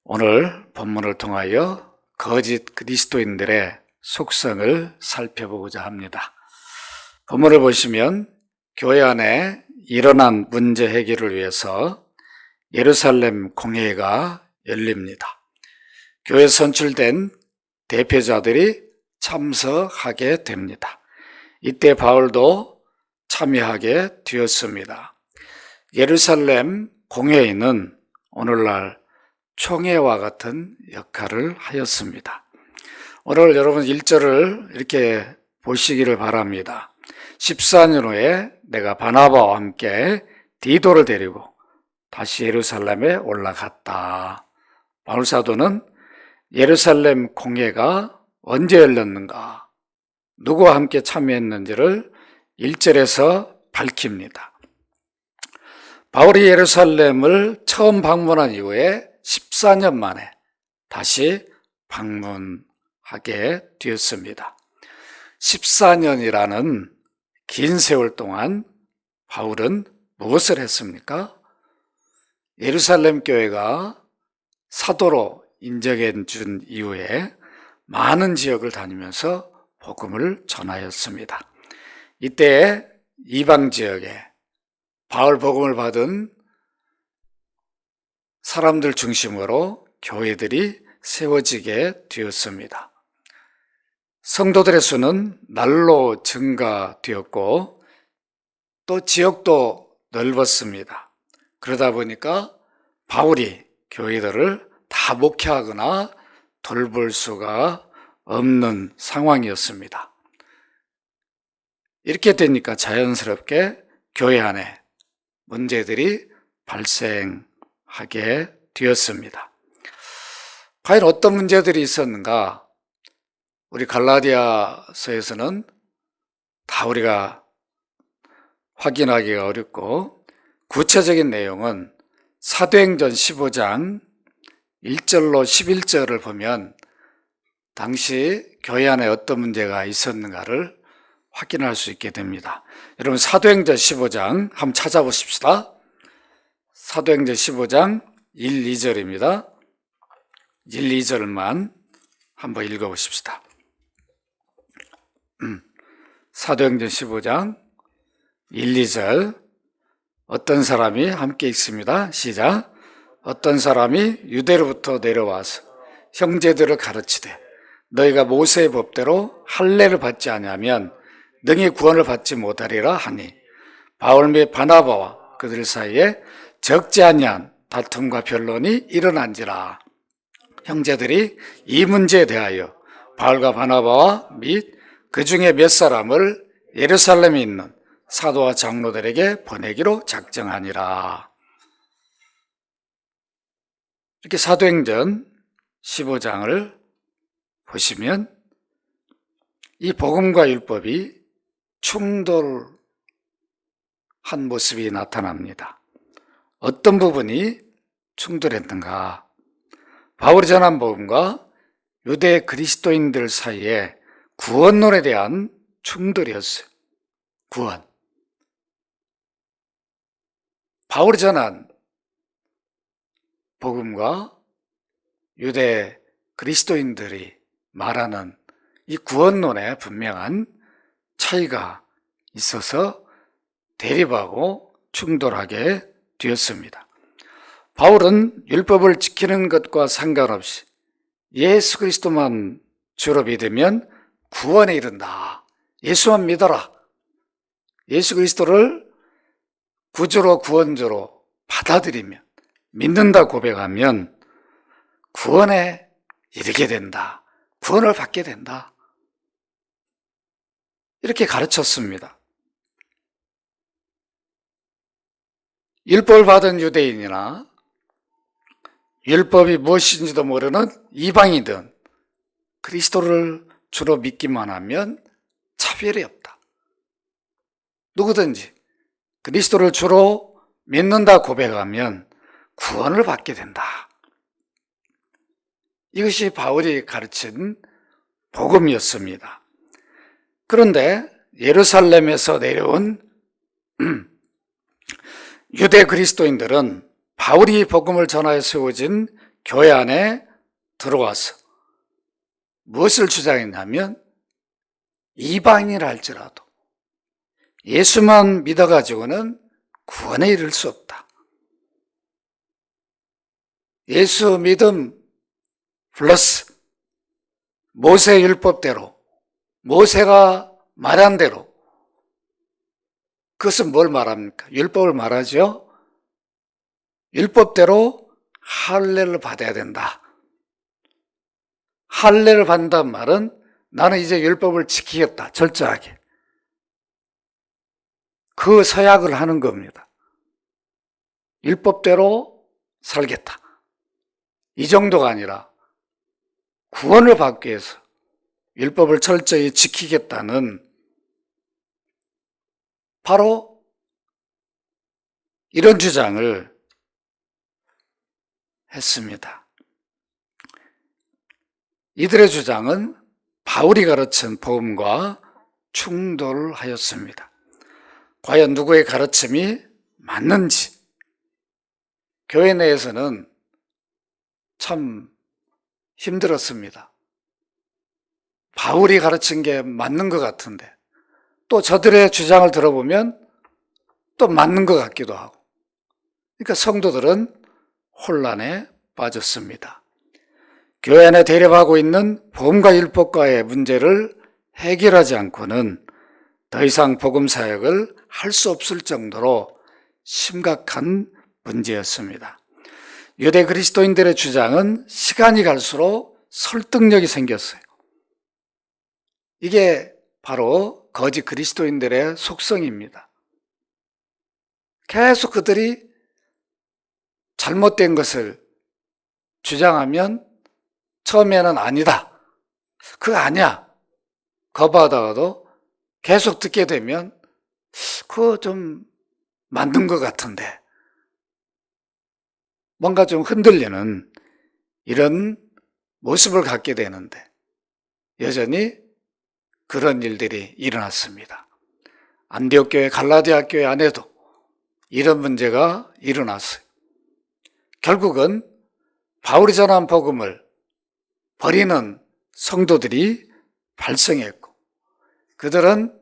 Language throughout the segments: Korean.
오늘 본문을 통하여 거짓 그리스도인들의 속성을 살펴보고자 합니다. 본문을 보시면 교회 안에 일어난 문제 해결을 위해서 예루살렘 공회가 열립니다. 교회에 선출된 대표자들이 참석하게 됩니다. 이때 바울도 참여하게 되었습니다. 예루살렘 공회의는 오늘날 총회와 같은 역할을 하였습니다. 오늘 여러분 1절을 이렇게 보시기를 바랍니다. 14년 후에 내가 바나바와 함께 디도를 데리고 다시 예루살렘에 올라갔다. 바울 사도는 예루살렘 공회가 언제 열렸는가, 누구와 함께 참여했는지를 1절에서 밝힙니다. 바울이 예루살렘을 처음 방문한 이후에 14년 만에 다시 방문하게 되었습니다. 14년이라는 긴 세월 동안 바울은 무엇을 했습니까? 예루살렘 교회가 사도로 인정해 준 이후에 많은 지역을 다니면서 복음을 전하였습니다. 이때 이방 지역에 바울 복음을 받은 사람들 중심으로 교회들이 세워지게 되었습니다. 성도들의 수는 날로 증가되었고 또 지역도 넓었습니다. 그러다 보니까 바울이 교회들을 다 목회하거나 돌볼 수가 없는 상황이었습니다. 이렇게 되니까 자연스럽게 교회 안에 문제들이 발생하게 되었습니다. 과연 어떤 문제들이 있었는가? 우리 갈라디아서에서는 다 우리가 확인하기가 어렵고, 구체적인 내용은 사도행전 15장 1절로 11절을 보면 당시 교회 안에 어떤 문제가 있었는가를 확인할 수 있게 됩니다. 여러분 사도행전 15장 한번 찾아보십시다. 사도행전 15장 1, 2절입니다. 1, 2절만 한번 읽어보십시다. 사도행전 15장 1, 2절. 어떤 사람이 함께 읽습니다. 시작. 어떤 사람이 유대로부터 내려와서 형제들을 가르치되 너희가 모세의 법대로 할례를 받지 아니하면 능히 구원을 받지 못하리라 하니, 바울 및 바나바와 그들 사이에 적지 아니한 다툼과 변론이 일어난지라. 형제들이 이 문제에 대하여 바울과 바나바와 및 그 중에 몇 사람을 예루살렘에 있는 사도와 장로들에게 보내기로 작정하니라. 이렇게 사도행전 15장을 보시면 이 복음과 율법이 충돌한 모습이 나타납니다. 어떤 부분이 충돌했는가? 바울이 전한 복음과 유대 그리스도인들 사이에 구원론에 대한 충돌이었어요. 구원. 바울이 전한 복음과 유대 그리스도인들이 말하는 이 구원론에 분명한 차이가 있어서 대립하고 충돌하게 되었습니다. 바울은 율법을 지키는 것과 상관없이 예수 그리스도만 주로 믿으면 구원에 이른다. 예수만 믿어라. 예수 그리스도를 구주로 구원주로 받아들이면, 믿는다 고백하면 구원에 이르게 된다. 구원을 받게 된다. 이렇게 가르쳤습니다. 율법을 받은 유대인이나 율법이 무엇인지도 모르는 이방이든 그리스도를 주로 믿기만 하면 차별이 없다. 누구든지 그리스도를 주로 믿는다 고백하면 구원을 받게 된다. 이것이 바울이 가르친 복음이었습니다. 그런데 예루살렘에서 내려온 유대 그리스도인들은 바울이 복음을 전하여 세워진 교회 안에 들어와서 무엇을 주장했냐면 이방인이라 할지라도 예수만 믿어가지고는 구원에 이를 수 없다. 예수 믿음 플러스 모세 율법대로, 모세가 말한 대로, 그것은 뭘 말합니까? 율법을 말하죠. 율법대로 할례를 받아야 된다. 할례를 받는다는 말은 나는 이제 율법을 지키겠다, 철저하게. 그 서약을 하는 겁니다. 율법대로 살겠다. 이 정도가 아니라 구원을 받기 위해서 율법을 철저히 지키겠다는 바로 이런 주장을 했습니다. 이들의 주장은 바울이 가르친 복음과 충돌하였습니다. 과연 누구의 가르침이 맞는지 교회 내에서는 참 힘들었습니다. 바울이 가르친 게 맞는 것 같은데 또 저들의 주장을 들어보면 또 맞는 것 같기도 하고, 그러니까 성도들은 혼란에 빠졌습니다. 교회 안에 대립하고 있는 복음과 율법과의 문제를 해결하지 않고는 더 이상 복음 사역을 할 수 없을 정도로 심각한 문제였습니다. 유대 그리스도인들의 주장은 시간이 갈수록 설득력이 생겼어요. 이게 바로 거짓 그리스도인들의 속성입니다. 계속 그들이 잘못된 것을 주장하면 처음에는 아니다, 그거 아니야, 거부하다가도 계속 듣게 되면 그거 좀 맞는 것 같은데, 뭔가 좀 흔들리는 이런 모습을 갖게 되는데 여전히 그런 일들이 일어났습니다. 안디옥 교회, 갈라디아 교회 안에도 이런 문제가 일어났어요. 결국은 바울이 전한 복음을 버리는 성도들이 발생했고, 그들은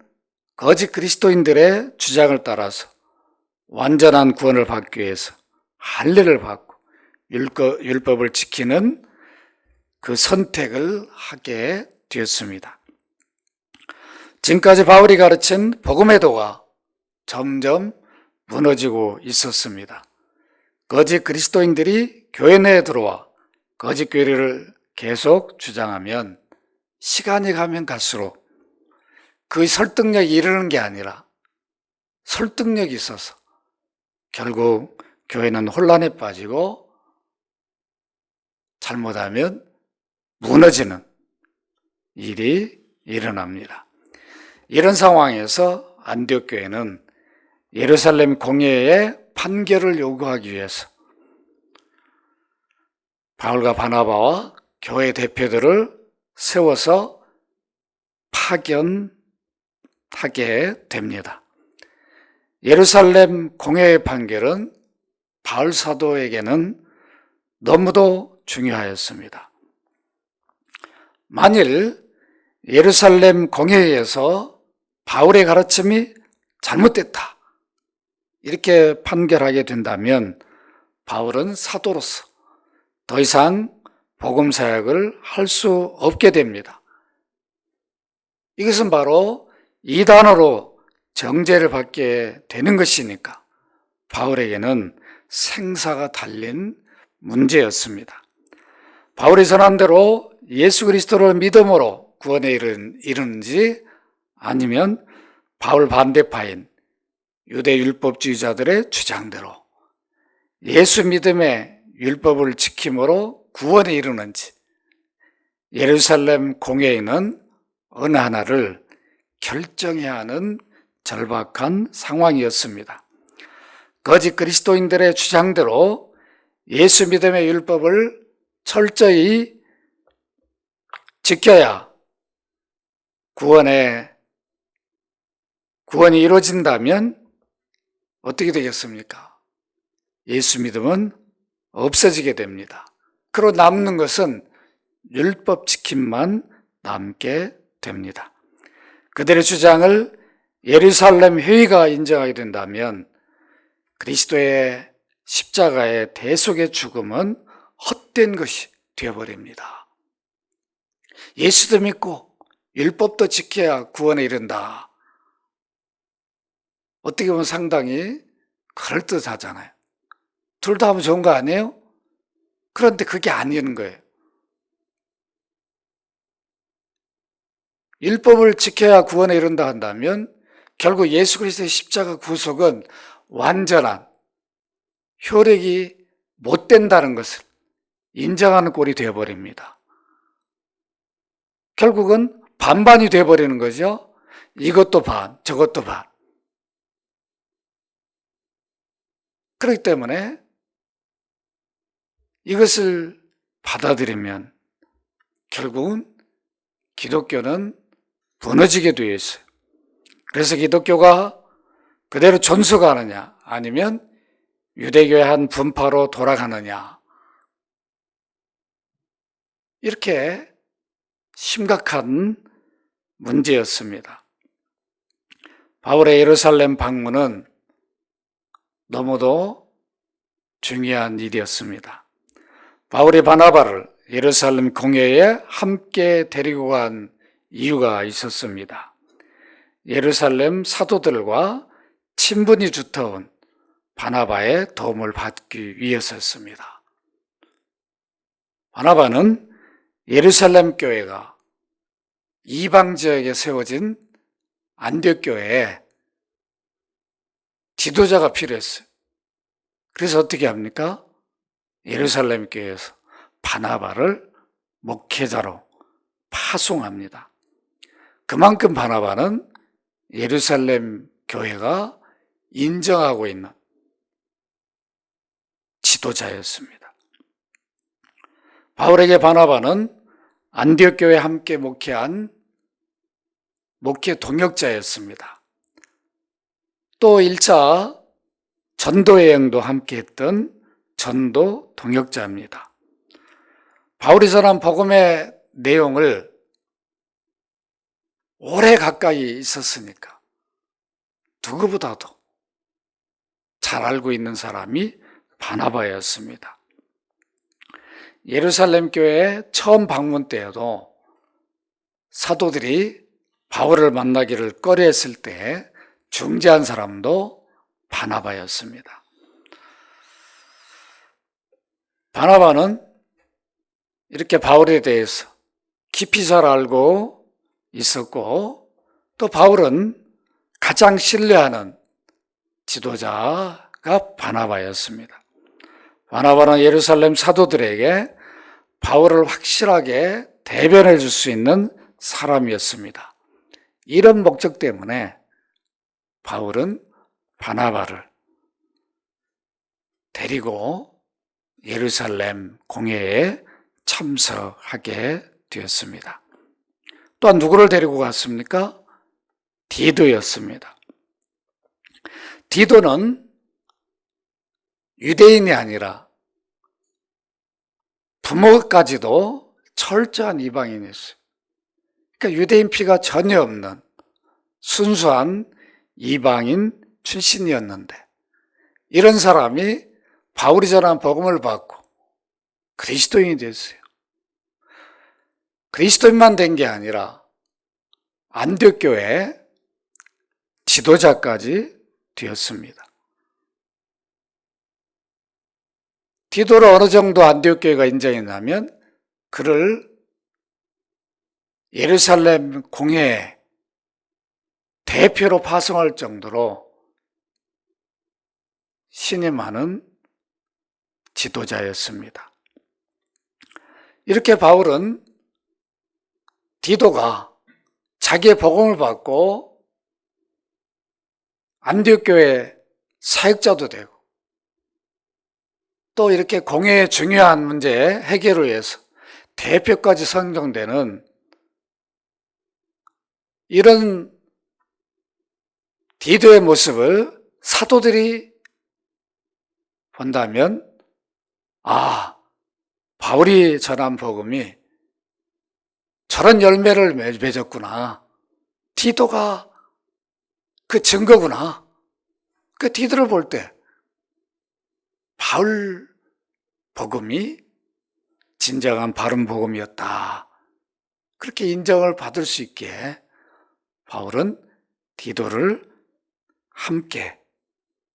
거짓 그리스도인들의 주장을 따라서 완전한 구원을 받기 위해서 할례를 받고 율법을 지키는 그 선택을 하게 되었습니다. 지금까지 바울이 가르친 복음의 도가 점점 무너지고 있었습니다. 거짓 그리스도인들이 교회 내에 들어와 거짓 교리를 계속 주장하면 시간이 가면 갈수록 그 설득력이 이르는 게 아니라 설득력이 있어서 결국 교회는 혼란에 빠지고 잘못하면 무너지는 일이 일어납니다. 이런 상황에서 안디옥 교회는 예루살렘 공회의 판결을 요구하기 위해서 바울과 바나바와 교회 대표들을 세워서 파견하게 됩니다. 예루살렘 공회의 판결은 바울 사도에게는 너무도 중요하였습니다. 만일 예루살렘 공회에서 바울의 가르침이 잘못됐다, 이렇게 판결하게 된다면 바울은 사도로서 더 이상 복음 사역을 할 수 없게 됩니다. 이것은 바로 이단으로 정죄를 받게 되는 것이니까 바울에게는 생사가 달린 문제였습니다. 바울이 전한 대로 예수 그리스도를 믿음으로 구원에 이르는지, 아니면 바울 반대파인 유대 율법주의자들의 주장대로 예수 믿음의 율법을 지킴으로 구원에 이르는지, 예루살렘 공회에는 어느 하나를 결정해야 하는 절박한 상황이었습니다. 거짓 그리스도인들의 주장대로 예수 믿음의 율법을 철저히 지켜야 구원이 이루어진다면 어떻게 되겠습니까? 예수 믿음은 없어지게 됩니다. 그로 남는 것은 율법 지킴만 남게 됩니다. 그들의 주장을 예루살렘 회의가 인정하게 된다면 그리스도의 십자가의 대속의 죽음은 헛된 것이 되어버립니다. 예수도 믿고 율법도 지켜야 구원에 이른다. 어떻게 보면 상당히 그럴듯하잖아요. 둘 다 하면 좋은 거 아니에요? 그런데 그게 아닌 거예요. 율법을 지켜야 구원에 이른다 한다면 결국 예수 그리스도의 십자가 구속은 완전한 효력이 못 된다는 것을 인정하는 꼴이 되어버립니다. 결국은 반반이 되어버리는 거죠. 이것도 반, 저것도 반. 그렇기 때문에 이것을 받아들이면 결국은 기독교는 무너지게 되어 있어요. 그래서 기독교가 그대로 존속하느냐 아니면 유대교의 한 분파로 돌아가느냐, 이렇게 심각한 문제였습니다. 바울의 예루살렘 방문은 너무도 중요한 일이었습니다. 바울이 바나바를 예루살렘 공회에 함께 데리고 간 이유가 있었습니다. 예루살렘 사도들과 친분이 두터운 바나바의 도움을 받기 위해서였습니다. 바나바는 예루살렘 교회가 이방 지역에 세워진 안디옥 교회에 지도자가 필요했어요. 그래서 어떻게 합니까? 예루살렘 교회에서 바나바를 목회자로 파송합니다. 그만큼 바나바는 예루살렘 교회가 인정하고 있는 지도자였습니다. 바울에게 바나바는 안디옥 교회에 함께 목회한 목회 동역자였습니다. 또 1차 전도 여행도 함께 했던 전도 동역자입니다. 바울이 전한 복음의 내용을 오래 가까이 있었으니까 누구보다도 잘 알고 있는 사람이 바나바였습니다. 예루살렘 교회 처음 방문 때에도 사도들이 바울을 만나기를 꺼려했을 때 중재한 사람도 바나바였습니다. 바나바는 이렇게 바울에 대해서 깊이 잘 알고 있었고, 또 바울은 가장 신뢰하는 지도자가 바나바였습니다. 바나바는 예루살렘 사도들에게 바울을 확실하게 대변해 줄 수 있는 사람이었습니다. 이런 목적 때문에 바울은 바나바를 데리고 예루살렘 공회에 참석하게 되었습니다. 또한 누구를 데리고 갔습니까? 디도였습니다. 디도는 유대인이 아니라 부모까지도 철저한 이방인이었어요. 그러니까 유대인 피가 전혀 없는 순수한 이방인 출신이었는데, 이런 사람이 바울이 전한 복음을 받고 그리스도인이 됐어요. 그리스도인만 된 게 아니라 안디옥 교회 지도자까지 되었습니다. 디도를 어느 정도 안디옥 교회가 인정했냐면 그를 예루살렘 공회에 대표로 파송할 정도로 신이 많은 지도자였습니다. 이렇게 바울은 디도가 자기의 복음을 받고 안디옥 교회 사역자도 되고, 또 이렇게 공회의 중요한 문제 해결을 위해서 대표까지 선정되는 이런 디도의 모습을 사도들이 본다면, 바울이 전한 복음이 저런 열매를 맺었구나. 디도가 그 증거구나. 그 디도를 볼 때 바울 복음이 진정한 바른 복음이었다. 그렇게 인정을 받을 수 있게 바울은 디도를 함께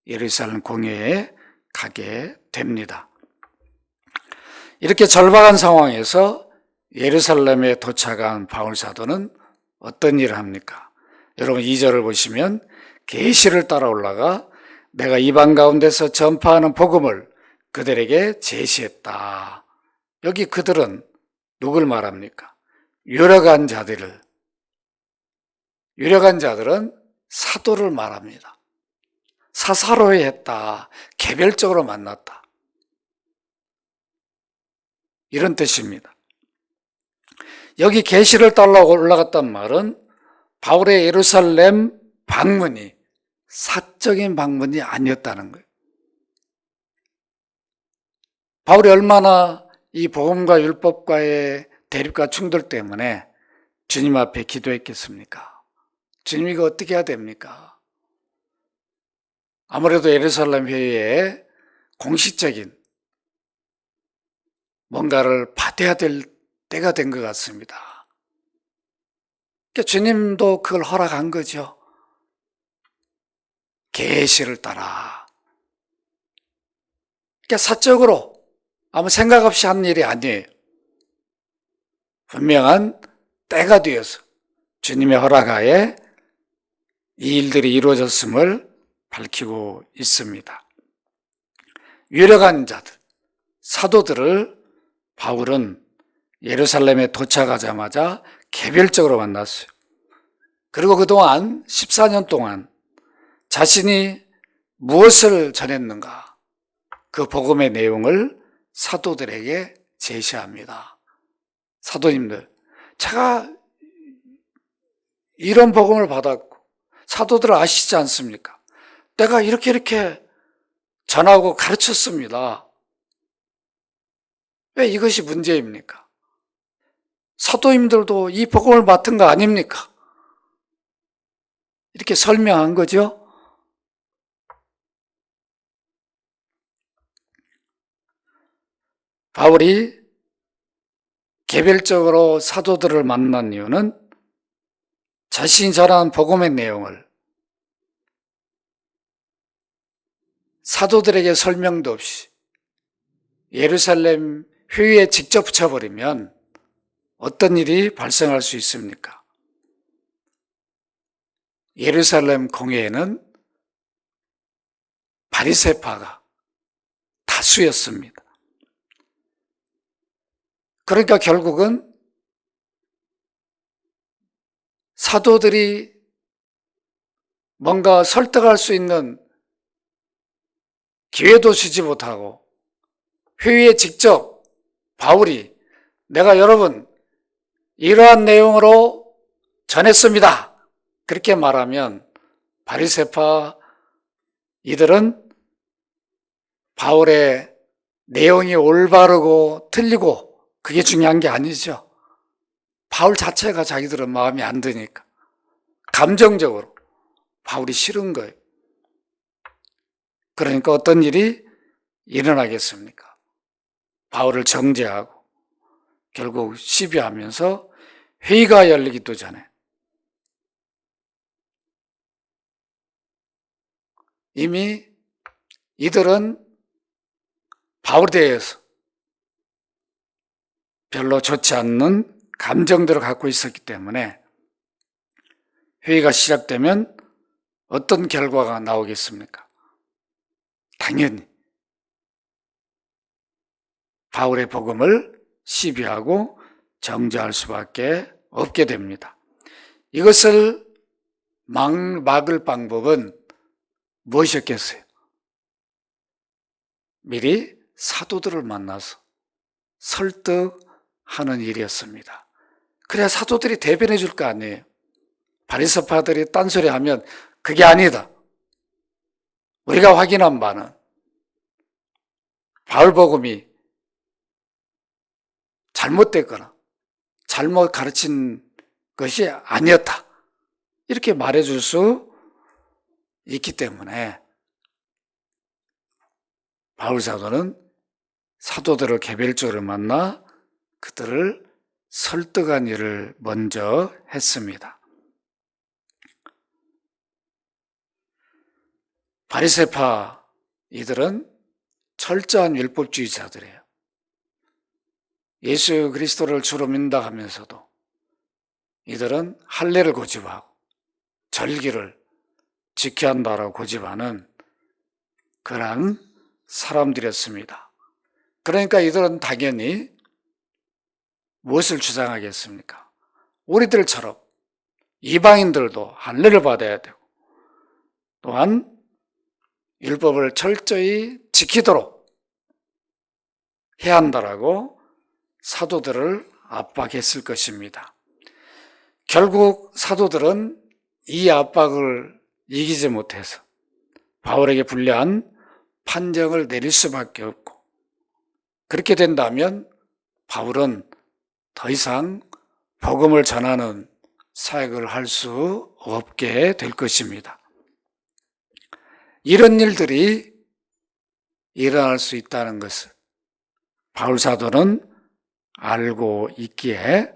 예루살렘 공회에 가게 됩니다. 이렇게 절박한 상황에서 예루살렘에 도착한 바울 사도는 어떤 일을 합니까? 여러분 2절을 보시면 계시를 따라 올라가 내가 이방 가운데서 전파하는 복음을 그들에게 제시했다. 여기 그들은 누굴 말합니까? 유력한 자들은 사도를 말합니다. 사사로이 했다. 개별적으로 만났다. 이런 뜻입니다. 여기 계시를 따라 올라갔단 말은 바울의 예루살렘 방문이 사적인 방문이 아니었다는 거예요. 바울이 얼마나 이 복음과 율법과의 대립과 충돌 때문에 주님 앞에 기도했겠습니까? 주님 이거 어떻게 해야 됩니까? 아무래도 예루살렘 회의에 공식적인 뭔가를 받아야 될 때가 된 것 같습니다. 그러니까 주님도 그걸 허락한 거죠. 계시를 따라. 그러니까 사적으로 아무 생각 없이 한 일이 아니에요. 분명한 때가 되어서 주님의 허락하에 이 일들이 이루어졌음을 밝히고 있습니다. 유력한 자들, 사도들을 바울은 예루살렘에 도착하자마자 개별적으로 만났어요. 그리고 그동안 14년 동안 자신이 무엇을 전했는가, 그 복음의 내용을 사도들에게 제시합니다. 사도님들, 제가 이런 복음을 받았고 사도들 아시지 않습니까? 내가 이렇게 전하고 가르쳤습니다. 왜 이것이 문제입니까? 사도님들도 이 복음을 맡은 거 아닙니까? 이렇게 설명한 거죠. 바울이 개별적으로 사도들을 만난 이유는 자신이 전한 복음의 내용을 사도들에게 설명도 없이 예루살렘 회의에 직접 붙여버리면 어떤 일이 발생할 수 있습니까? 예루살렘 공회에는 바리새파가 다수였습니다. 그러니까 결국은 사도들이 뭔가 설득할 수 있는 기회도 주지 못하고 회의에 직접 바울이 내가 여러분 이러한 내용으로 전했습니다. 그렇게 말하면 바리새파 이들은 바울의 내용이 올바르고 틀리고 그게 중요한 게 아니죠. 바울 자체가 자기들은 마음에 안 드니까 감정적으로 바울이 싫은 거예요. 그러니까 어떤 일이 일어나겠습니까? 바울을 정죄하고 결국 시비하면서 회의가 열리기도 전에 이미 이들은 바울에 대해서 별로 좋지 않는 감정들을 갖고 있었기 때문에 회의가 시작되면 어떤 결과가 나오겠습니까? 당연히 바울의 복음을 시비하고 정죄할 수밖에 없게 됩니다. 이것을 막을 방법은 무엇이었겠어요? 미리 사도들을 만나서 설득하는 일이었습니다. 그래야 사도들이 대변해 줄 거 아니에요. 바리새파들이 딴소리 하면 그게 아니다. 우리가 확인한 바는 바울 복음이 잘못됐거나 잘못 가르친 것이 아니었다, 이렇게 말해줄 수 있기 때문에 바울 사도는 사도들을 개별적으로 만나 그들을 설득한 일을 먼저 했습니다. 바리새파 이들은 철저한 율법주의자들이에요. 예수 그리스도를 주로 믿는다 하면서도 이들은 할례를 고집하고 절기를 지켜야 한다라고 고집하는 그러한 사람들이었습니다. 그러니까 이들은 당연히 무엇을 주장하겠습니까? 우리들처럼 이방인들도 할례를 받아야 되고 또한 율법을 철저히 지키도록 해야 한다라고 사도들을 압박했을 것입니다. 결국 사도들은 이 압박을 이기지 못해서 바울에게 불리한 판정을 내릴 수밖에 없고, 그렇게 된다면 바울은 더 이상 복음을 전하는 사역을 할 수 없게 될 것입니다. 이런 일들이 일어날 수 있다는 것을 바울 사도는 알고 있기에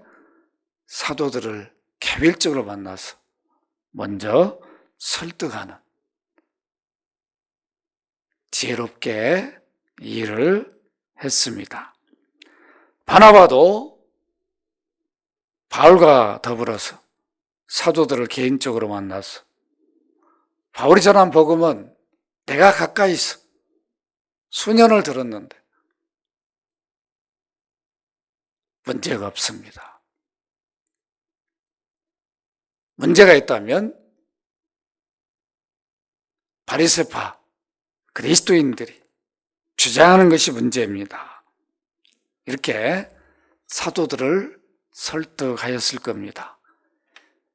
사도들을 개별적으로 만나서 먼저 설득하는 지혜롭게 일을 했습니다. 바나바도 바울과 더불어서 사도들을 개인적으로 만나서 바울이 전한 복음은 내가 가까이서 수년을 들었는데 문제가 없습니다. 문제가 있다면 바리새파 그리스도인들이 주장하는 것이 문제입니다. 이렇게 사도들을 설득하였을 겁니다.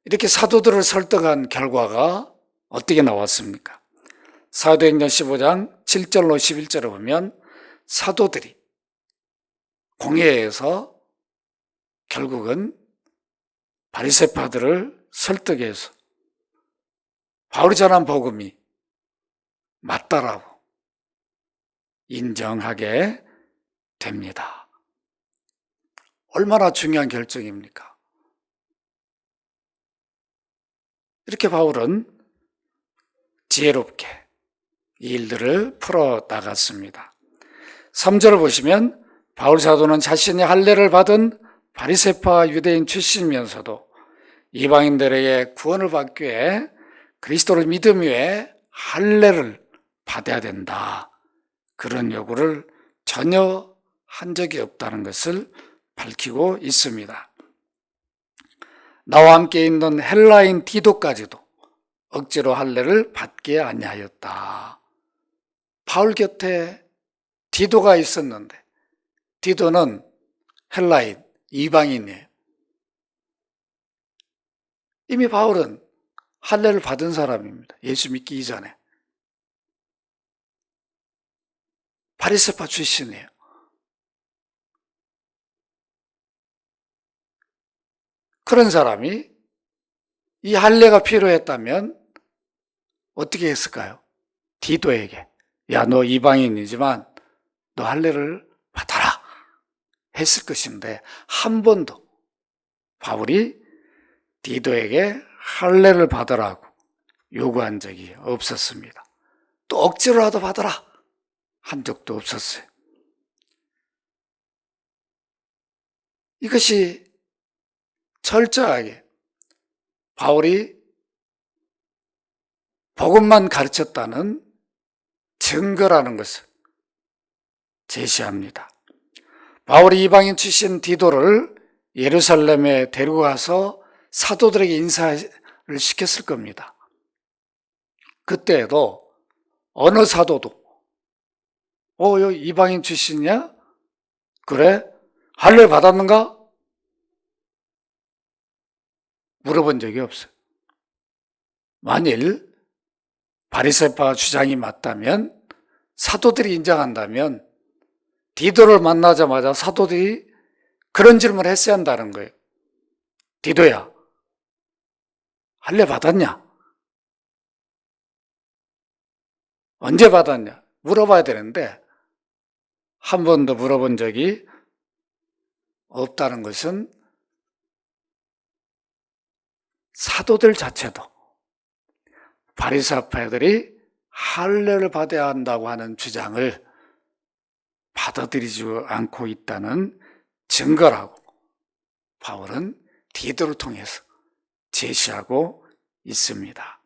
이렇게 사도들을 설득한 결과가 어떻게 나왔습니까? 사도행전 15장 7절로 11절을 보면 사도들이 공회에서 결국은 바리새파들을 설득해서 바울이 전한 복음이 맞다라고 인정하게 됩니다. 얼마나 중요한 결정입니까? 이렇게 바울은 지혜롭게 이 일들을 풀어 나갔습니다. 3절을 보시면 바울 사도는 자신이 할례를 받은 바리새파 유대인 출신이면서도 이방인들에게 구원을 받기 위해 그리스도를 믿음 위에 할례를 받아야 된다, 그런 요구를 전혀 한 적이 없다는 것을 밝히고 있습니다. 나와 함께 있는 헬라인 디도까지도 억지로 할례를 받게 아니하였다. 바울 곁에 디도가 있었는데 디도는 헬라인, 이방인이에요. 이미 바울은 할례를 받은 사람입니다. 예수 믿기 이전에. 바리새파 출신이에요. 그런 사람이 이 할례가 필요했다면 어떻게 했을까요? 디도에게 야, 너 이방인이지만 너 할례를 받아라 했을 것인데 한 번도 바울이 디도에게 할례를 받으라고 요구한 적이 없었습니다. 또 억지로라도 받아라 한 적도 없었어요. 이것이 철저하게 바울이 복음만 가르쳤다는 증거라는 것을 제시합니다. 바울이 이방인 출신 디도를 예루살렘에 데리고 가서 사도들에게 인사를 시켰을 겁니다. 그때에도 어느 사도도 여기 이방인 출신이야? 그래? 할례 받았는가? 물어본 적이 없어요. 만일 바리새파 주장이 맞다면, 사도들이 인정한다면 디도를 만나자마자 사도들이 그런 질문을 했어야 한다는 거예요. 디도야, 할례 받았냐? 언제 받았냐? 물어봐야 되는데 한 번도 물어본 적이 없다는 것은 사도들 자체도 바리새파들이 할례를 받아야 한다고 하는 주장을 받아들이지 않고 있다는 증거라고 바울은 디도를 통해서 제시하고 있습니다.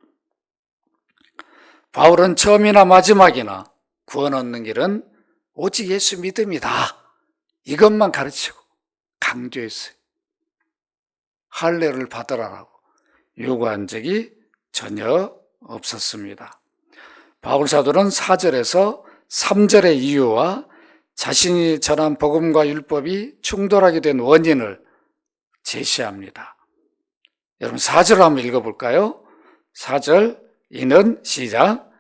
바울은 처음이나 마지막이나 구원 얻는 길은 오직 예수 믿음이다. 이것만 가르치고 강조했어요. 할례를 받으라라고 요구한 적이 전혀 없었습니다. 바울 사도는 4절에서 3절의 이유와 자신이 전한 복음과 율법이 충돌하게 된 원인을 제시합니다. 여러분 4절 한번 읽어볼까요? 4절 이는 시작.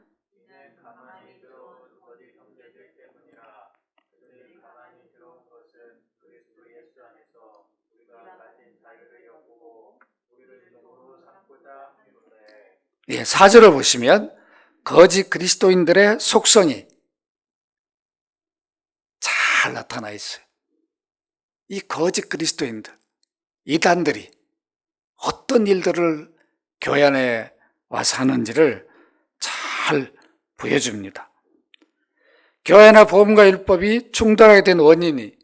예, 4절을 보시면 거짓 그리스도인들의 속성이 잘 나타나 있어요. 이 거짓 그리스도인들, 이단들이 어떤 일들을 교회 안에 와서 하는지를 잘 보여줍니다. 교회 안의 복음과 율법이 충돌하게 된 원인이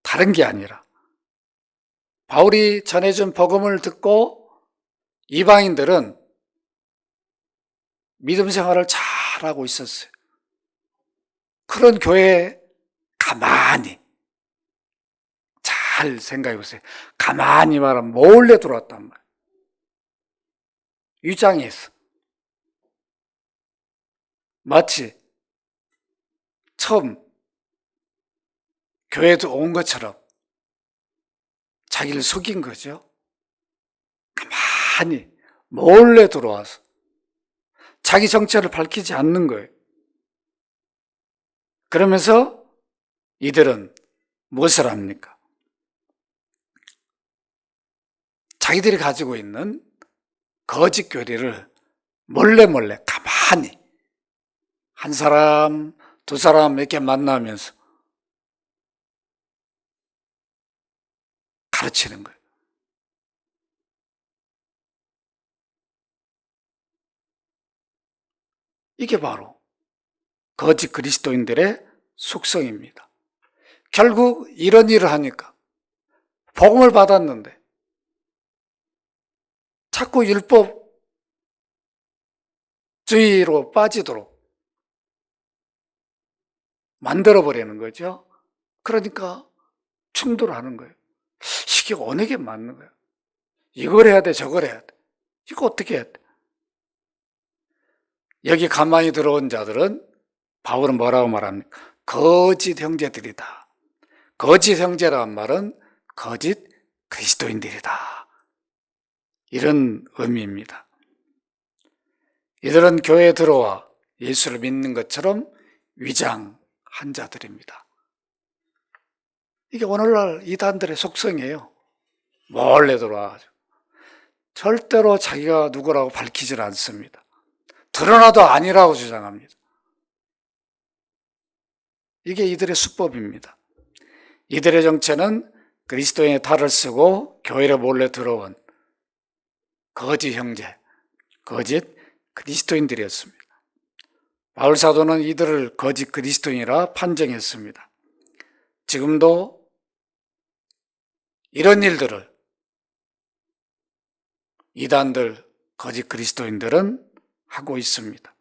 다른 게 아니라 바울이 전해준 복음을 듣고 이방인들은 믿음 생활을 잘하고 있었어요. 그런 교회에 가만히 잘 생각해 보세요. 가만히 말하면 몰래 들어왔단 말이에요. 위장해서 마치 처음 교회도 온 것처럼 자기를 속인 거죠. 가만히 몰래 들어와서 자기 정체를 밝히지 않는 거예요. 그러면서 이들은 무엇을 합니까? 자기들이 가지고 있는 거짓 교리를 몰래 가만히 한 사람, 두 사람 이렇게 만나면서 가르치는 거예요. 이게 바로 거짓 그리스도인들의 속성입니다. 결국 이런 일을 하니까 복음을 받았는데 자꾸 율법주의로 빠지도록 만들어버리는 거죠. 그러니까 충돌하는 거예요. 이게 어느 게 맞는 거예요? 이걸 해야 돼, 저걸 해야 돼. 이거 어떻게 해야 돼? 여기 가만히 들어온 자들은 바울은 뭐라고 말합니까? 거짓 형제들이다. 거짓 형제라는 말은 거짓 그리스도인들이다. 이런 의미입니다. 이들은 교회에 들어와 예수를 믿는 것처럼 위장한 자들입니다. 이게 오늘날 이단들의 속성이에요. 몰래 들어와가지고 절대로 자기가 누구라고 밝히질 않습니다. 드러나도 아니라고 주장합니다. 이게 이들의 수법입니다. 이들의 정체는 그리스도인의 탈을 쓰고 교회에 몰래 들어온 거짓 형제, 거짓 그리스도인들이었습니다. 바울 사도는 이들을 거짓 그리스도인이라 판정했습니다. 지금도 이런 일들을 이단들, 거짓 그리스도인들은 하고 있습니다.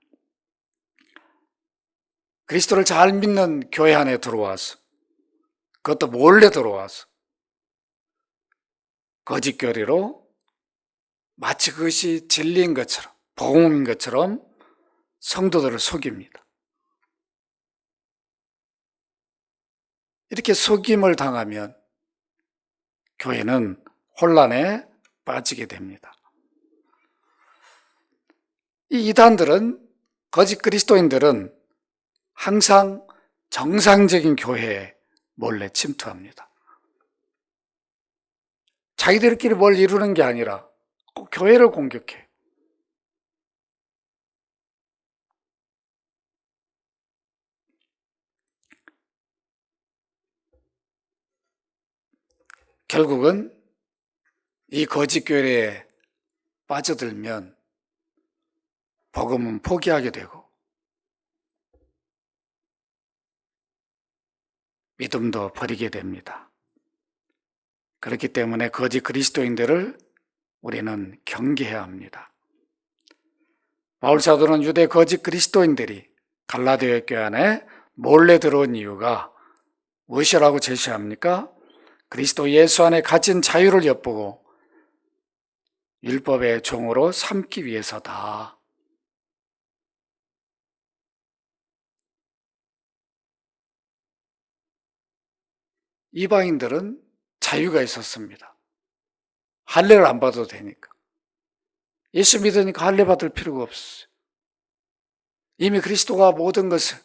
그리스도를 잘 믿는 교회 안에 들어와서, 그것도 몰래 들어와서 거짓 교리로 마치 그것이 진리인 것처럼, 복음인 것처럼 성도들을 속입니다. 이렇게 속임을 당하면 교회는 혼란에 빠지게 됩니다. 이 이단들은, 거짓 그리스도인들은 항상 정상적인 교회에 몰래 침투합니다. 자기들끼리 뭘 이루는 게 아니라 꼭 교회를 공격해. 결국은 이 거짓 교회에 빠져들면 복음은 포기하게 되고 믿음도 버리게 됩니다. 그렇기 때문에 거짓 그리스도인들을 우리는 경계해야 합니다. 바울 사도는 유대 거짓 그리스도인들이 갈라디아 교회 안에 몰래 들어온 이유가 무엇이라고 제시합니까? 그리스도 예수 안에 가진 자유를 엿보고 율법의 종으로 삼기 위해서다. 이방인들은 자유가 있었습니다. 할례를 안 받아도 되니까. 예수 믿으니까 할례 받을 필요가 없어요. 이미 그리스도가 모든 것을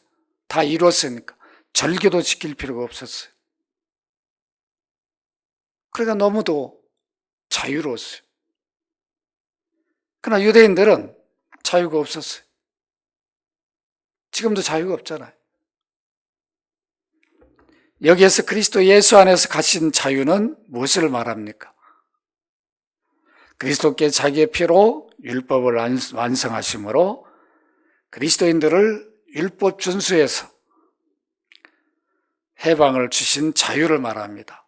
다 이루었으니까 절기도 지킬 필요가 없었어요. 그러니까 너무도 자유로웠어요. 그러나 유대인들은 자유가 없었어요. 지금도 자유가 없잖아요. 여기에서 그리스도 예수 안에서 가신 자유는 무엇을 말합니까? 그리스도께 자기의 피로 율법을 완성하심으로 그리스도인들을 율법 준수에서 해방을 주신 자유를 말합니다.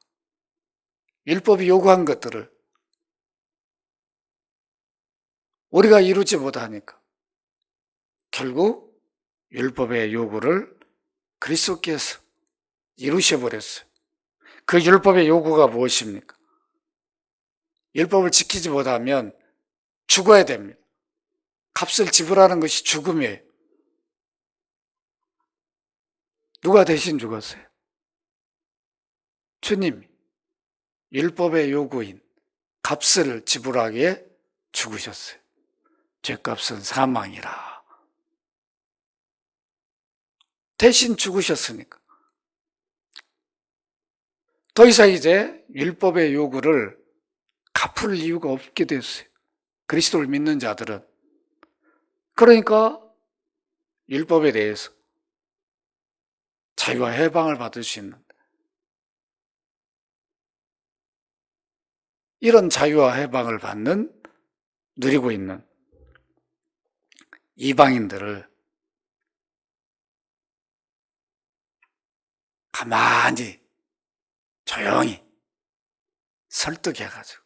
율법이 요구한 것들을 우리가 이루지 못하니까 결국 율법의 요구를 그리스도께서 이루셔버렸어요. 그 율법의 요구가 무엇입니까? 율법을 지키지 못하면 죽어야 됩니다. 값을 지불하는 것이 죽음이에요. 누가 대신 죽었어요? 주님이 율법의 요구인 값을 지불하기에 죽으셨어요. 죄값은 사망이라. 대신 죽으셨으니까. 더 이상 이제 율법의 요구를 갚을 이유가 없게 됐어요. 그리스도를 믿는 자들은. 그러니까 율법에 대해서 자유와 해방을 받을 수 있는 이런 자유와 해방을 누리고 있는 이방인들을 가만히 조용히 설득해가지고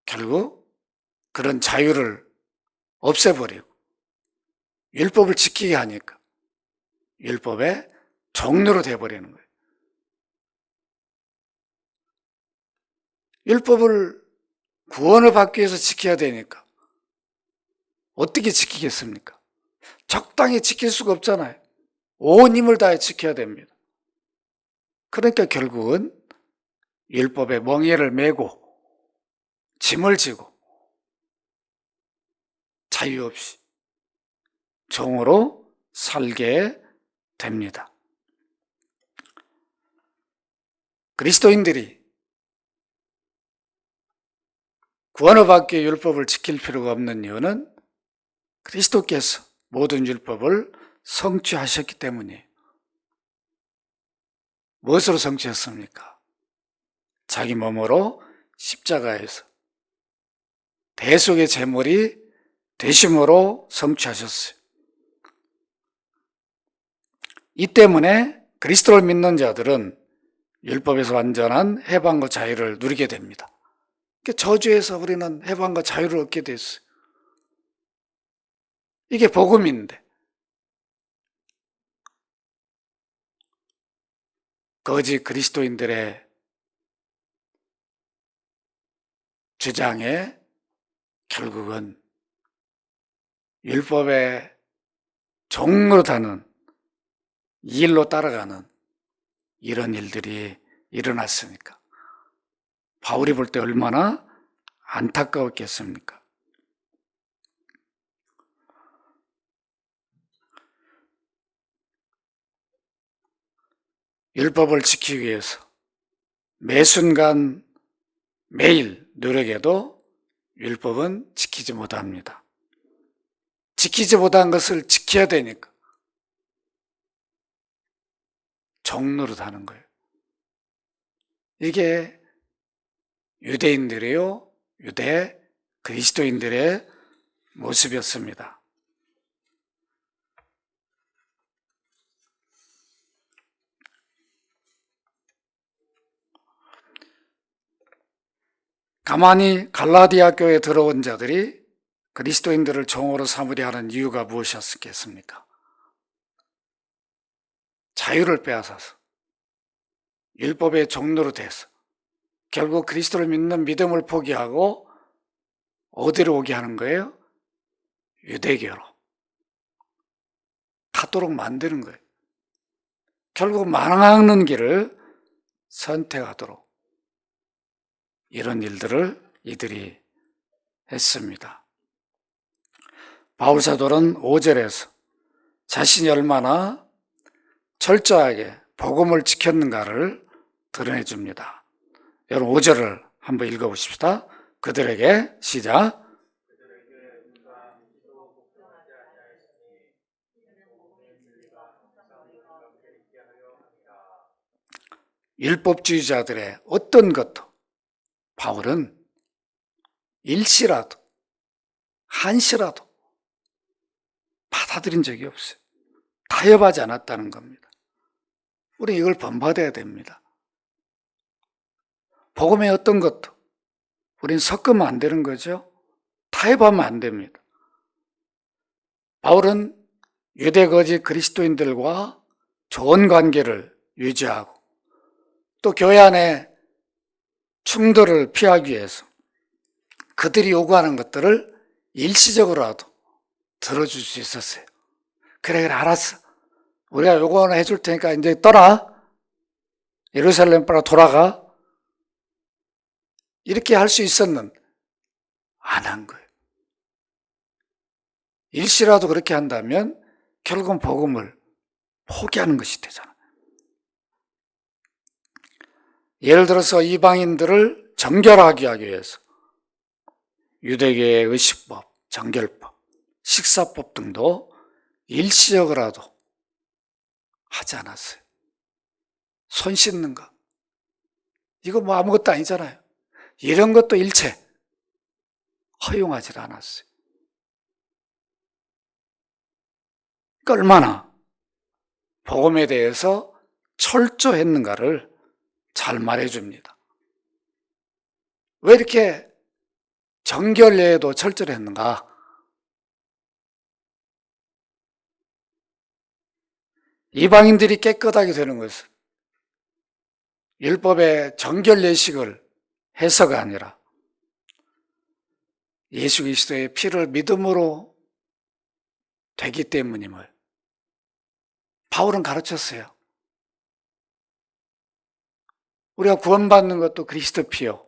결국 그런 자유를 없애버리고 율법을 지키게 하니까 율법의 종류로 돼버리는 거예요. 율법을 구원을 받기 위해서 지켜야 되니까 어떻게 지키겠습니까? 적당히 지킬 수가 없잖아요. 온 힘을 다해 지켜야 됩니다. 그러니까 결국은 율법의 멍에를 메고 짐을 지고 자유 없이 종으로 살게 됩니다. 그리스도인들이 구원을 받기 위해 율법을 지킬 필요가 없는 이유는 그리스도께서 모든 율법을 성취하셨기 때문이에요. 무엇으로 성취했습니까? 자기 몸으로 십자가에서 대속의 제물이 되심으로 성취하셨어요. 이 때문에 그리스도를 믿는 자들은 율법에서 완전한 해방과 자유를 누리게 됩니다. 저주에서 우리는 해방과 자유를 얻게 됐어요. 이게 복음인데 거짓 그리스도인들의 주장에 결국은 율법의 종로 타는 일로 따라가는 이런 일들이 일어났으니까 바울이 볼 때 얼마나 안타까웠겠습니까? 율법을 지키기 위해서 매 순간 매일 노력해도 율법은 지키지 못합니다. 지키지 못한 것을 지켜야 되니까 종노릇하는 거예요. 이게 유대인들이요, 유대 그리스도인들의 모습이었습니다. 가만히 갈라디아 교회에 들어온 자들이 그리스도인들을 종으로 삼으려 하는 이유가 무엇이었겠습니까? 자유를 빼앗아서 율법의 종로로 돼서 결국 그리스도를 믿는 믿음을 포기하고 어디로 오게 하는 거예요? 유대교로 가도록 만드는 거예요. 결국 망하는 길을 선택하도록 이런 일들을 이들이 했습니다. 바울사도는 5절에서 자신이 얼마나 철저하게 복음을 지켰는가를 드러내 줍니다. 여러분 5절을 한번 읽어보십시다. 그들에게 시작. 율법주의자들의 어떤 것도 바울은 일시라도 한시라도 받아들인 적이 없어요. 타협하지 않았다는 겁니다. 우리 이걸 본받아야 됩니다. 복음의 어떤 것도 우린 섞으면 안 되는 거죠. 타협하면 안 됩니다. 바울은 유대 거짓 그리스도인들과 좋은 관계를 유지하고 또 교회 안에 충돌을 피하기 위해서 그들이 요구하는 것들을 일시적으로라도 들어줄 수 있었어요. 그래 알았어. 우리가 요거 하나 해줄 테니까 이제 떠나. 예루살렘 빨리 돌아가. 이렇게 할 수 있었는데 안 한 거예요. 일시라도 그렇게 한다면 결국은 복음을 포기하는 것이 되잖아요. 예를 들어서 이방인들을 정결하게 하기 위해서 유대교의 의식법, 정결법, 식사법 등도 일시적으로라도 하지 않았어요. 손 씻는 거. 이거 뭐 아무것도 아니잖아요. 이런 것도 일체 허용하지 않았어요. 그러니까 얼마나 복음에 대해서 철저했는가를 잘 말해줍니다. 왜 이렇게 정결례에도 철저했는가? 이방인들이 깨끗하게 되는 것은 율법의 정결례식을 해서가 아니라 예수 그리스도의 피를 믿음으로 되기 때문임을 바울은 가르쳤어요. 우리가 구원받는 것도 그리스도 피요.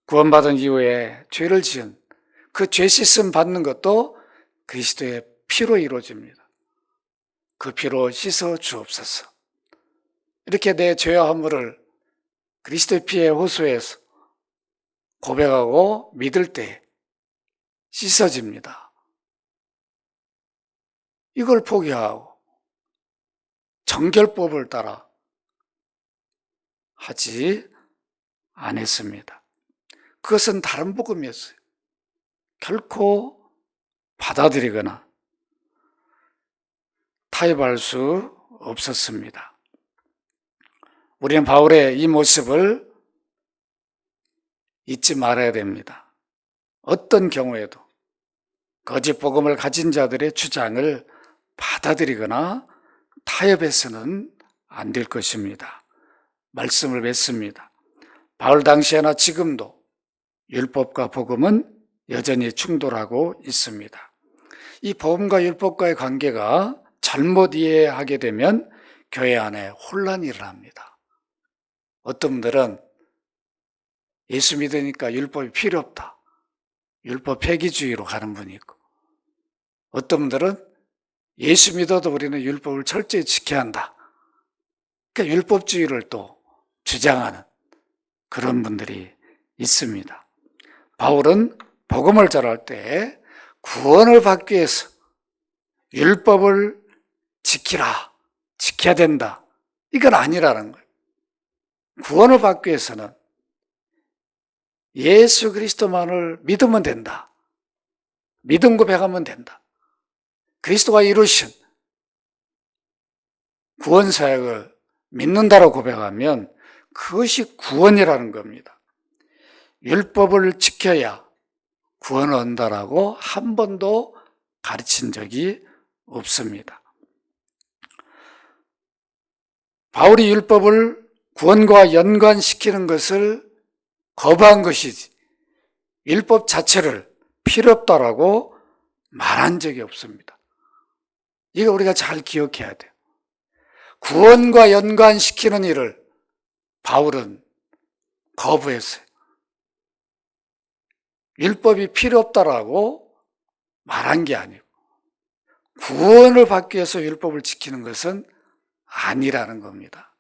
구원받은 이후에 죄를 지은 그 죄 씻음 받는 것도 그리스도의 피로 이루어집니다. 그 피로 씻어 주옵소서. 이렇게 내 죄와 허물을 그리스도의 피에 호소해서 고백하고 믿을 때 씻어집니다. 이걸 포기하고 정결법을 따라 하지 않았습니다. 그것은 다른 복음이었어요. 결코 받아들이거나 타협할 수 없었습니다. 우리는 바울의 이 모습을 잊지 말아야 됩니다. 어떤 경우에도 거짓 복음을 가진 자들의 주장을 받아들이거나 타협해서는 안 될 것입니다. 말씀을 맺습니다. 바울 당시에나 지금도 율법과 복음은 여전히 충돌하고 있습니다. 이 복음과 율법과의 관계가 잘못 이해하게 되면 교회 안에 혼란이 일어납니다. 어떤 분들은 예수 믿으니까 율법이 필요 없다. 율법 폐기주의로 가는 분이 있고, 어떤 분들은 예수 믿어도 우리는 율법을 철저히 지켜야 한다. 그러니까 율법주의를 또 주장하는 그런 분들이 있습니다. 바울은 복음을 전할 때 구원을 받기 위해서 율법을 지켜야 된다. 이건 아니라는 거예요. 구원을 받기 위해서는 예수 그리스도만을 믿으면 된다. 믿음 고백하면 된다. 그리스도가 이루신 구원 사역을 믿는다고 고백하면 그것이 구원이라는 겁니다. 율법을 지켜야 구원을 얻는다라고 한 번도 가르친 적이 없습니다. 바울이 율법을 구원과 연관시키는 것을 거부한 것이지 율법 자체를 필요 없다라고 말한 적이 없습니다. 이거 우리가 잘 기억해야 돼요. 구원과 연관시키는 일을 바울은 거부했어요. 율법이 필요 없다라고 말한 게 아니고 구원을 받기 위해서 율법을 지키는 것은 아니라는 겁니다.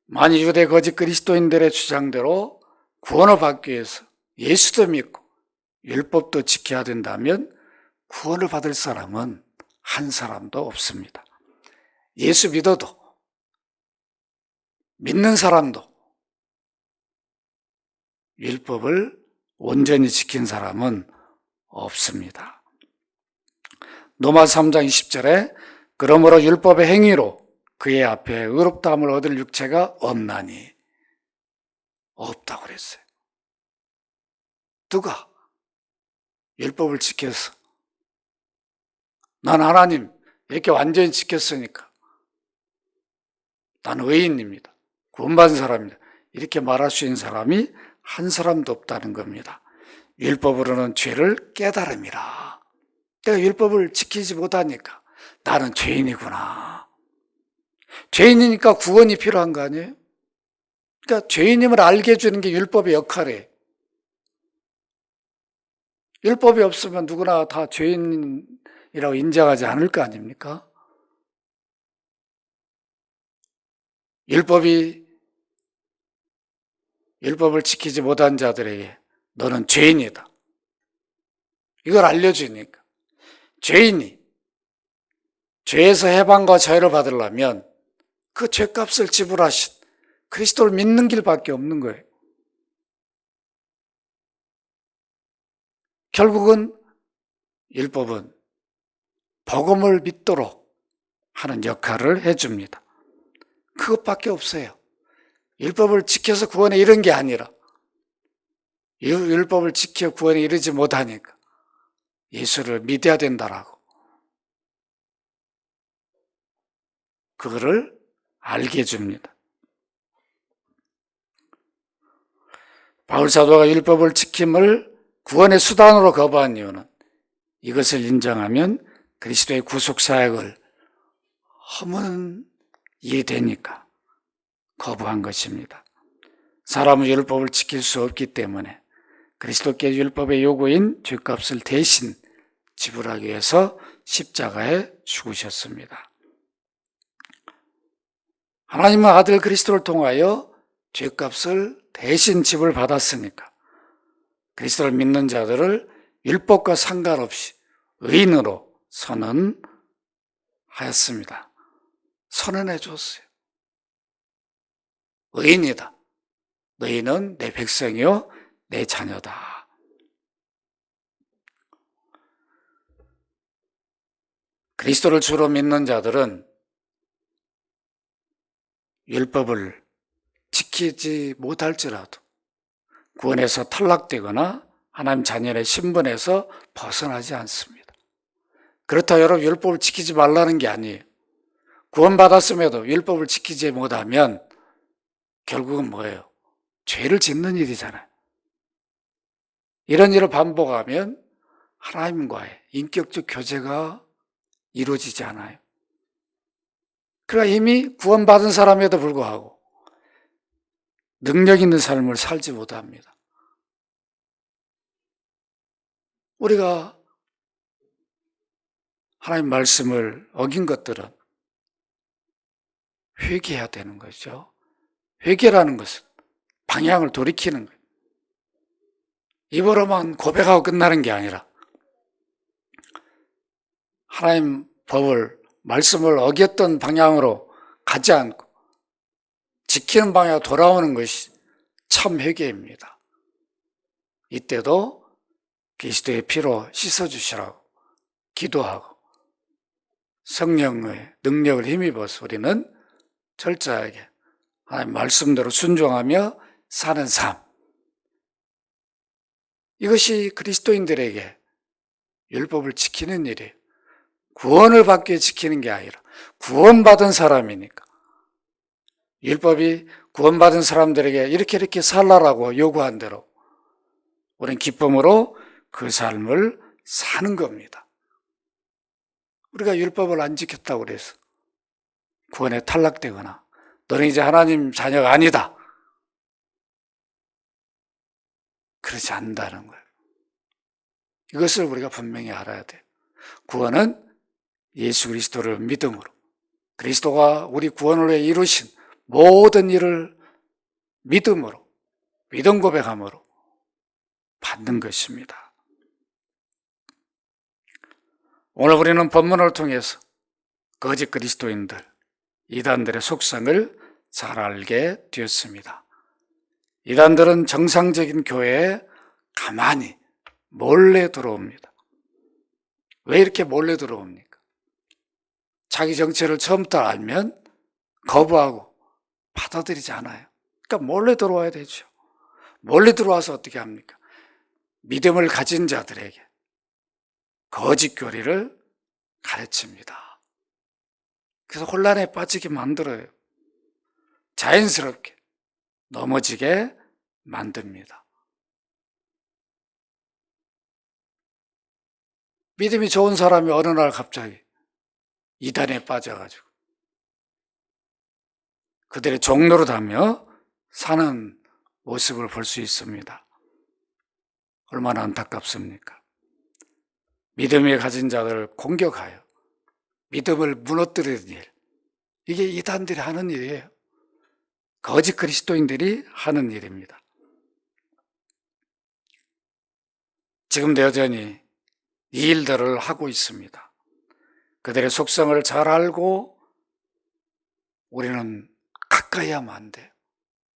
만약 유대 거짓 그리스도인들의 주장대로 구원을 받기 위해서 예수도 믿고 율법도 지켜야 된다면 구원을 받을 사람은 한 사람도 없습니다. 예수 믿어도 믿는 사람도 율법을 온전히 지킨 사람은 없습니다. 로마서 3장 20절에 그러므로 율법의 행위로 그의 앞에 의롭다함을 얻을 육체가 없나니 없다고 그랬어요. 누가 율법을 지켜서 난 하나님 이렇게 완전히 지켰으니까 나는 의인입니다. 구원받은 사람입니다. 이렇게 말할 수 있는 사람이 한 사람도 없다는 겁니다. 율법으로는 죄를 깨달음이라. 내가 율법을 지키지 못하니까 나는 죄인이구나. 죄인이니까 구원이 필요한 거 아니에요? 그러니까 죄인임을 알게 해주는 게 율법의 역할이에요. 율법이 없으면 누구나 다 죄인이라고 인정하지 않을 거 아닙니까? 율법을 지키지 못한 자들에게 너는 죄인이다. 이걸 알려주니까 죄인이 죄에서 해방과 자유를 받으려면 그 죄값을 지불하신 그리스도를 믿는 길밖에 없는 거예요. 결국은 율법은 복음을 믿도록 하는 역할을 해줍니다. 그것밖에 없어요. 율법을 지켜서 구원에 이른 게 아니라 율법을 지켜 구원에 이르지 못하니까 예수를 믿어야 된다라고 그거를 알게 해줍니다. 바울 사도가 율법을 지킴을 구원의 수단으로 거부한 이유는 이것을 인정하면 그리스도의 구속 사역을 허무는 일이 되니까 거부한 것입니다. 사람은 율법을 지킬 수 없기 때문에 그리스도께 율법의 요구인 죄값을 대신 지불하기 위해서 십자가에 죽으셨습니다. 하나님의 아들 그리스도를 통하여 죄값을 대신 지불받았으니까 그리스도를 믿는 자들을 율법과 상관없이 의인으로 선언하였습니다. 선언해 줬어요. 의인이다. 너희는 내 백성이요 내 자녀다. 그리스도를 주로 믿는 자들은 율법을 지키지 못할지라도 구원에서 탈락되거나 하나님 자녀의 신분에서 벗어나지 않습니다. 그렇다고 여러분 율법을 지키지 말라는 게 아니에요. 구원받았음에도 율법을 지키지 못하면 결국은 뭐예요? 죄를 짓는 일이잖아요. 이런 일을 반복하면 하나님과의 인격적 교제가 이루어지지 않아요. 그러니까 이미 구원받은 사람에도 불구하고 능력 있는 삶을 살지 못합니다. 우리가 하나님 말씀을 어긴 것들은 회개해야 되는 거죠. 회개라는 것은 방향을 돌이키는 거예요. 입으로만 고백하고 끝나는 게 아니라 하나님 법을, 말씀을 어겼던 방향으로 가지 않고 지키는 방향으로 돌아오는 것이 참 회개입니다. 이때도 그리스도의 피로 씻어주시라고 기도하고 성령의 능력을 힘입어서 우리는 철저하게 하나님 말씀대로 순종하며 사는 삶, 이것이 그리스도인들에게 율법을 지키는 일이에요. 구원을 받기 위해 지키는 게 아니라 구원받은 사람이니까. 율법이 구원받은 사람들에게 이렇게 살라라고 요구한 대로 우리는 기쁨으로 그 삶을 사는 겁니다. 우리가 율법을 안 지켰다고 그래서 구원에 탈락되거나 너는 이제 하나님 자녀가 아니다, 그렇지 않는다는 거예요. 이것을 우리가 분명히 알아야 돼요. 구원은 예수 그리스도를 믿음으로, 그리스도가 우리 구원을 위해 이루신 모든 일을 믿음으로, 믿음 고백함으로 받는 것입니다. 오늘 우리는 본문을 통해서 거짓 그리스도인들, 이단들의 속성을 잘 알게 되었습니다. 이단들은 정상적인 교회에 가만히 몰래 들어옵니다. 왜 이렇게 몰래 들어옵니까? 자기 정체를 처음부터 알면 거부하고 받아들이지 않아요. 그러니까 몰래 들어와야 되죠. 몰래 들어와서 어떻게 합니까? 믿음을 가진 자들에게 거짓 교리를 가르칩니다. 그래서 혼란에 빠지게 만들어요. 자연스럽게 넘어지게 만듭니다. 믿음이 좋은 사람이 어느 날 갑자기 이단에 빠져가지고 그들의 종노릇하며 사는 모습을 볼 수 있습니다. 얼마나 안타깝습니까? 믿음에 가진 자들을 공격하여 믿음을 무너뜨리는 일, 이게 이단들이 하는 일이에요. 거짓 그리스도인들이 하는 일입니다. 지금도 여전히 이 일들을 하고 있습니다. 그들의 속성을 잘 알고 우리는 가까이 하면 안 돼요.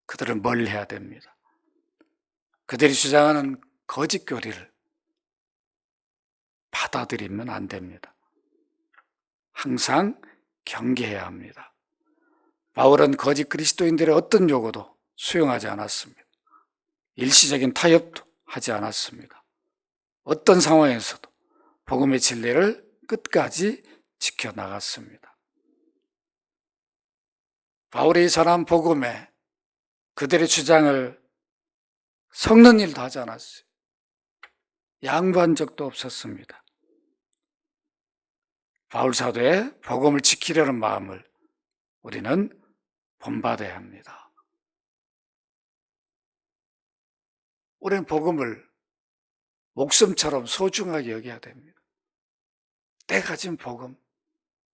그들을 멀리해야 됩니다. 그들이 주장하는 거짓 교리를 받아들이면 안 됩니다. 항상 경계해야 합니다. 바울은 거짓 그리스도인들의 어떤 요구도 수용하지 않았습니다. 일시적인 타협도 하지 않았습니다. 어떤 상황에서도 복음의 진리를 끝까지 지켜나갔습니다. 바울이 전한 복음에 그들의 주장을 섞는 일도 하지 않았어요. 양보한 적도 없었습니다. 바울 사도의 복음을 지키려는 마음을 우리는 본받아야 합니다. 우리는 복음을 목숨처럼 소중하게 여겨야 됩니다. 내가 가진 복음,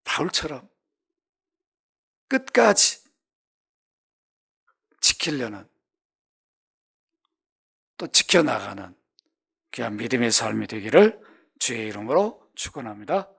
바울처럼 끝까지 지키려는, 또 지켜나가는 귀한 믿음의 삶이 되기를 주의 이름으로 축원합니다.